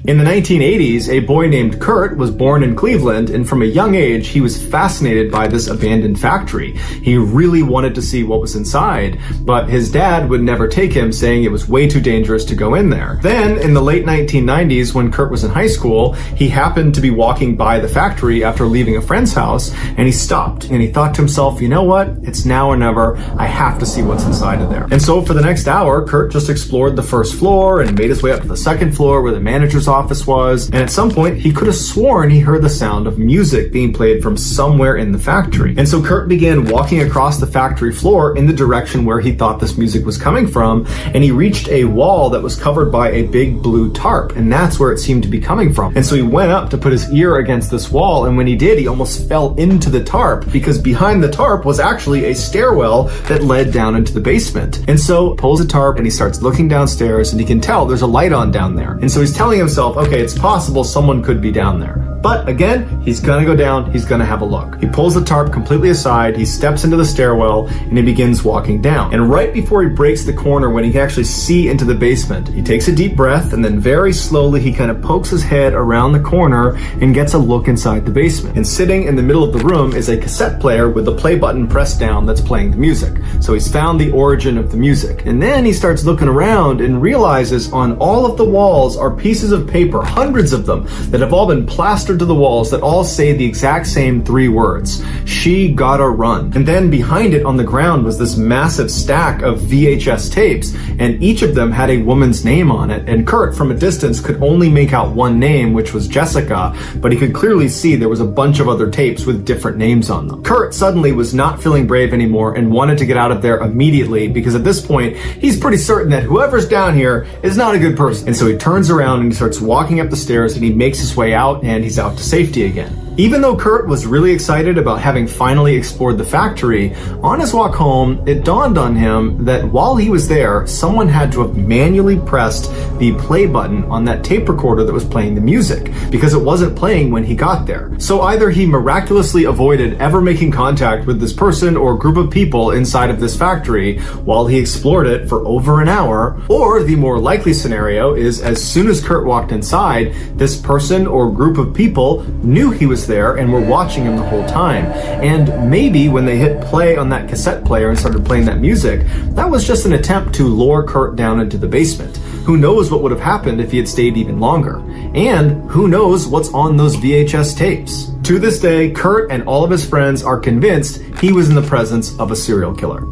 In the 1980s, a boy named Kurt was born in Cleveland, and from a young age, he was fascinated by this abandoned factory. He really wanted to see what was inside, but his dad would never take him, saying it was way too dangerous to go in there. Then, in the late 1990s, when Kurt was in high school, he happened to be walking by the factory after leaving a friend's house, and he stopped, and he thought to himself, you know what? It's now or never. I have to see what's inside of there. And so for the next hour, Kurt just explored the first floor and made his way up to the second floor where the manager's office was, and at some point he could have sworn he heard the sound of music being played from somewhere in the factory. And so Kurt began walking across the factory floor in the direction where he thought this music was coming from, and he reached a wall that was covered by a big blue tarp, and that's where it seemed to be coming from. And so he went up to put his ear against this wall, and when he did, he almost fell into the tarp, because behind the tarp was actually a stairwell that led down into the basement. And so he pulls the tarp and he starts looking downstairs, and he can tell there's a light on down there. And so he's telling himself, okay, it's possible someone could be down there. But again, he's gonna go down, he's gonna have a look. He pulls the tarp completely aside, he steps into the stairwell, and he begins walking down. And right before he breaks the corner, when he can actually see into the basement, he takes a deep breath, and then very slowly he kind of pokes his head around the corner and gets a look inside the basement. And sitting in the middle of the room is a cassette player with the play button pressed down that's playing the music. So he's found the origin of the music. And then he starts looking around and realizes on all of the walls are pieces of paper, hundreds of them, that have all been plastered to the walls that all say the exact same three words: she gotta run. And then behind it on the ground was this massive stack of VHS tapes, and each of them had a woman's name on it. And Kurt, from a distance, could only make out one name, which was Jessica, but he could clearly see there was a bunch of other tapes with different names on them. Kurt suddenly was not feeling brave anymore and wanted to get out of there immediately, because at this point, he's pretty certain that whoever's down here is not a good person. And so he turns around and he starts walking up the stairs, and he makes his way out, and he's out to safety again. Even though Kurt was really excited about having finally explored the factory, on his walk home, it dawned on him that while he was there, someone had to have manually pressed the play button on that tape recorder that was playing the music, because it wasn't playing when he got there. So either he miraculously avoided ever making contact with this person or group of people inside of this factory while he explored it for over an hour, or the more likely scenario is as soon as Kurt walked inside, this person or group of people knew he was there and were watching him the whole time. And maybe when they hit play on that cassette player and started playing that music, that was just an attempt to lure Kurt down into the basement. Who knows what would have happened if he had stayed even longer? And who knows what's on those VHS tapes? To this day, Kurt and all of his friends are convinced he was in the presence of a serial killer.